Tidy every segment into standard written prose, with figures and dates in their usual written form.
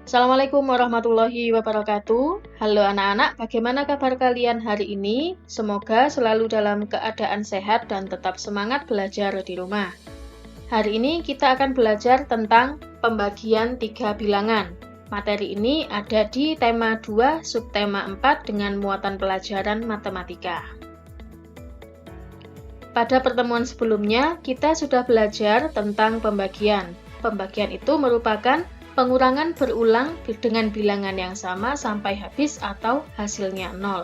Assalamualaikum warahmatullahi wabarakatuh. Halo anak-anak, bagaimana kabar kalian hari ini? Semoga selalu dalam keadaan sehat dan tetap semangat belajar di rumah. Hari ini kita akan belajar tentang pembagian 3 bilangan. Materi ini ada di tema 2, subtema 4 dengan muatan pelajaran matematika. Pada pertemuan sebelumnya, kita sudah belajar tentang pembagian. Pembagian itu merupakan pengurangan berulang dengan bilangan yang sama sampai habis atau hasilnya 0.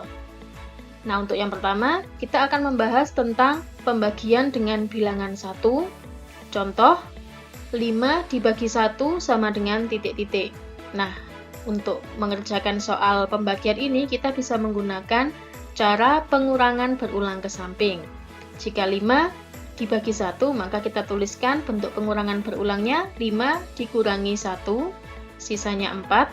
Nah, untuk yang pertama, kita akan membahas tentang pembagian dengan bilangan 1. Contoh, 5 dibagi 1 sama dengan titik-titik. Nah, untuk mengerjakan soal pembagian ini, kita bisa menggunakan cara pengurangan berulang ke samping. Jika 5 dibagi 1, maka kita tuliskan bentuk pengurangan berulangnya 5 dikurangi 1, sisanya 4.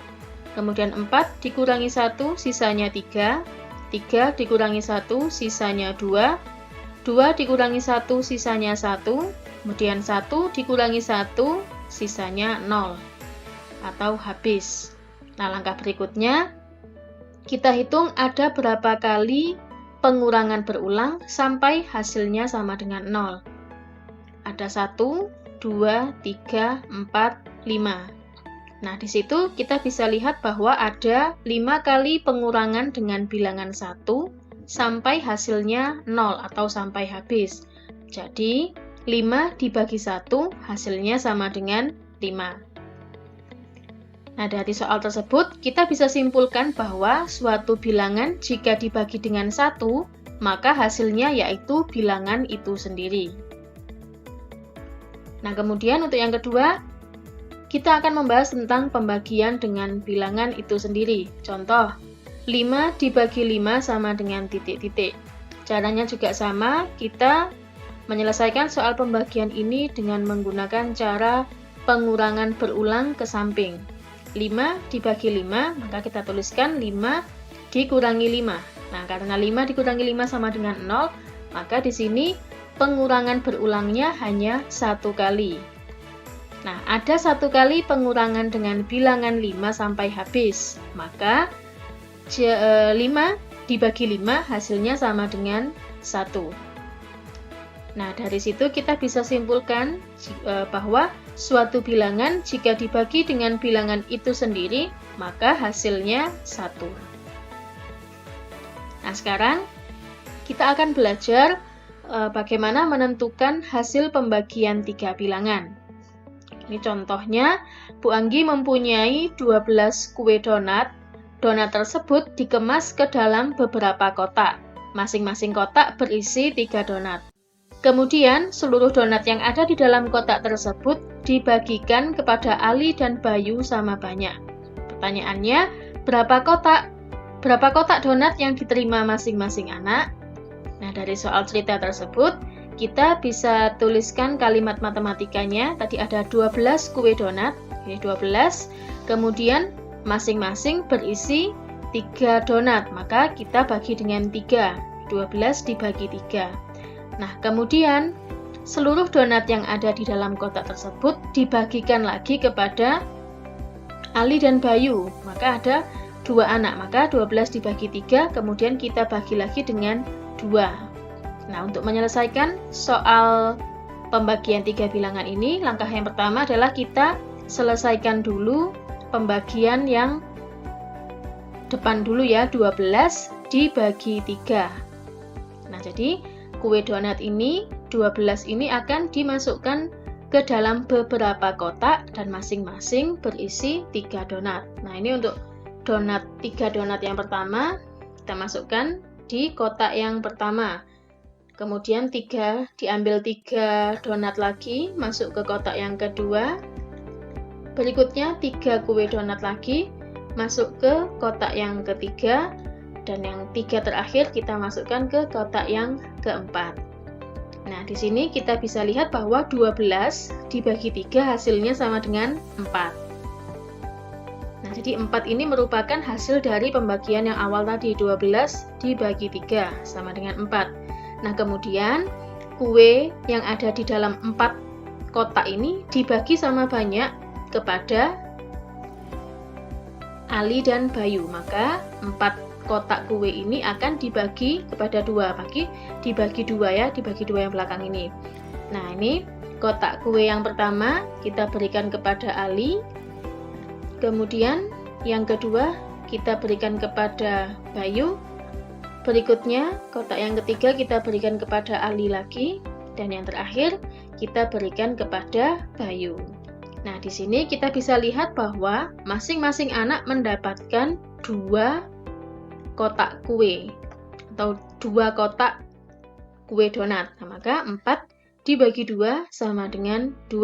Kemudian 4 dikurangi 1, sisanya 3. 3 dikurangi 1, sisanya 2. 2 dikurangi 1, sisanya 1. Kemudian 1 dikurangi 1, sisanya 0. Atau habis. Nah, langkah berikutnya, kita hitung ada berapa kali pengurangan berulang sampai hasilnya sama dengan 0. Ada 1, 2, 3, 4, 5. Nah, di situ kita bisa lihat bahwa ada 5 kali pengurangan dengan bilangan 1 sampai hasilnya 0 atau sampai habis. Jadi, 5 dibagi 1 hasilnya sama dengan 5. Nah, dari soal tersebut, kita bisa simpulkan bahwa suatu bilangan jika dibagi dengan 1, maka hasilnya yaitu bilangan itu sendiri. Nah, kemudian untuk yang kedua, kita akan membahas tentang pembagian dengan bilangan itu sendiri. Contoh, 5 dibagi 5 sama dengan titik-titik. Caranya juga sama, kita menyelesaikan soal pembagian ini dengan menggunakan cara pengurangan berulang ke samping. 5 dibagi 5, maka kita tuliskan 5 dikurangi 5. Nah, karena 5 dikurangi 5 sama dengan 0, maka di sini pengurangan berulangnya hanya 1 kali. Nah, ada 1 kali pengurangan dengan bilangan 5 sampai habis. Maka 5 dibagi 5 hasilnya sama dengan 1. Nah, dari situ kita bisa simpulkan bahwa suatu bilangan jika dibagi dengan bilangan itu sendiri, maka hasilnya 1. Nah, sekarang kita akan belajar bagaimana menentukan hasil pembagian 3 bilangan. Ini contohnya, Bu Anggi mempunyai 12 kue donat. Donat tersebut dikemas ke dalam beberapa kotak. Masing-masing kotak berisi 3 donat. Kemudian, seluruh donat yang ada di dalam kotak tersebut dibagikan kepada Ali dan Bayu sama banyak. Pertanyaannya, berapa kotak donat yang diterima masing-masing anak? Nah, dari soal cerita tersebut, kita bisa tuliskan kalimat matematikanya. Tadi ada 12 kue donat, 12. Kemudian, masing-masing berisi 3 donat, maka kita bagi dengan 3. 12 dibagi 3. Nah, kemudian seluruh donat yang ada di dalam kotak tersebut dibagikan lagi kepada Ali dan Bayu. Maka ada 2 anak, maka 12 dibagi 3, kemudian kita bagi lagi dengan 2. Nah, untuk menyelesaikan soal pembagian 3 bilangan ini, langkah yang pertama adalah kita selesaikan dulu pembagian yang depan dulu ya, 12 dibagi 3. Nah, jadi kue donat ini, 12 ini akan dimasukkan ke dalam beberapa kotak dan masing-masing berisi 3 donat. Nah, ini untuk 3 donat yang pertama, kita masukkan di kotak yang pertama. Kemudian diambil 3 donat lagi, masuk ke kotak yang kedua. Berikutnya 3 kue donat lagi, masuk ke kotak yang ketiga. Dan yang 3 terakhir kita masukkan ke kotak yang keempat. Nah, di sini kita bisa lihat bahwa 12 dibagi 3 hasilnya sama dengan 4. Nah, jadi 4 ini merupakan hasil dari pembagian yang awal tadi, 12 dibagi 3 sama dengan 4. Nah, kemudian kue yang ada di dalam 4 kotak ini dibagi sama banyak kepada Ali dan Bayu. Maka 4 kotak kue ini akan dibagi kepada 2. Dibagi 2 ya, dibagi 2 yang belakang ini. Nah, ini kotak kue yang pertama kita berikan kepada Ali. Kemudian yang kedua kita berikan kepada Bayu. Berikutnya kotak yang ketiga kita berikan kepada Ali lagi. Dan yang terakhir kita berikan kepada Bayu. Nah, di sini kita bisa lihat bahwa masing-masing anak mendapatkan 2 kotak kue atau 2 kotak kue donat. Nah, maka 4 dibagi 2 sama dengan 2.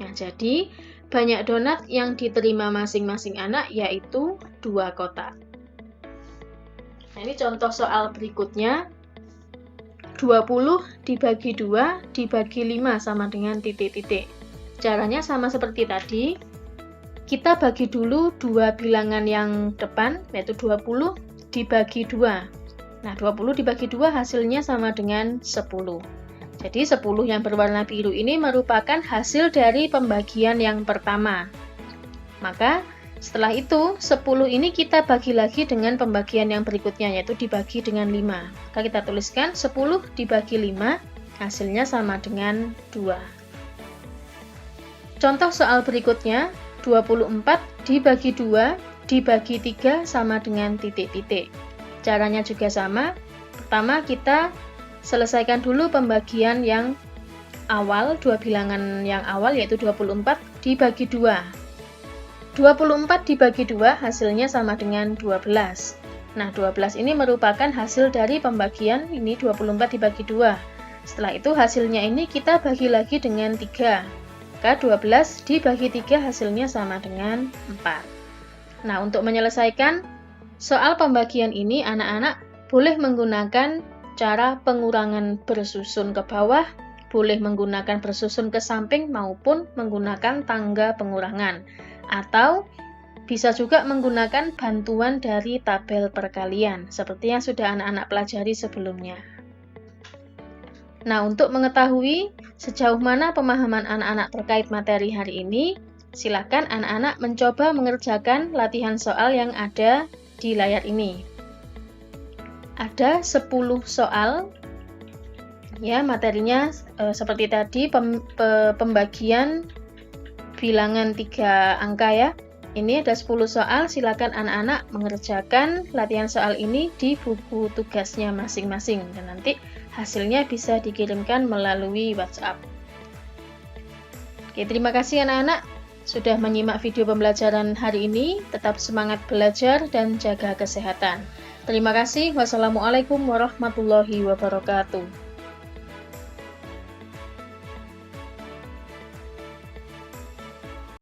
Nah, jadi banyak donat yang diterima masing-masing anak yaitu 2 kotak. Nah, ini contoh soal berikutnya. 20 dibagi 2 dibagi 5 sama dengan titik-titik. Caranya sama seperti tadi. Kita bagi dulu 2 bilangan yang depan, yaitu 20 dibagi 2. Nah, 20 dibagi 2 hasilnya sama dengan 10. Jadi 10 yang berwarna biru ini merupakan hasil dari pembagian yang pertama. Maka setelah itu 10 ini kita bagi lagi dengan pembagian yang berikutnya, yaitu dibagi dengan 5. Maka kita tuliskan 10 dibagi 5 hasilnya sama dengan 2. Contoh soal berikutnya, 24 dibagi 2 dibagi 3 sama dengan titik-titik. Caranya juga sama. Pertama kita selesaikan dulu pembagian yang awal, 2 bilangan yang awal yaitu 24 dibagi 2. 24 dibagi 2 hasilnya sama dengan 12. Nah, 12 ini merupakan hasil dari pembagian ini 24 dibagi 2. Setelah itu hasilnya ini kita bagi lagi dengan 3. Maka 12 dibagi 3 hasilnya sama dengan 4. Nah, untuk menyelesaikan soal pembagian ini, anak-anak boleh menggunakan cara pengurangan bersusun ke bawah, boleh menggunakan bersusun ke samping maupun menggunakan tangga pengurangan. Atau bisa juga menggunakan bantuan dari tabel perkalian, seperti yang sudah anak-anak pelajari sebelumnya. Nah, untuk mengetahui sejauh mana pemahaman anak-anak terkait materi hari ini, silakan anak-anak mencoba mengerjakan latihan soal yang ada di layar ini. Ada 10 soal, ya materinya seperti tadi, pembagian bilangan 3 angka ya. Ini ada 10 soal, silakan anak-anak mengerjakan latihan soal ini di buku tugasnya masing-masing. Dan nanti hasilnya bisa dikirimkan melalui WhatsApp. Oke, terima kasih anak-anak sudah menyimak video pembelajaran hari ini. Tetap semangat belajar dan jaga kesehatan. Terima kasih. Wassalamualaikum warahmatullahi wabarakatuh.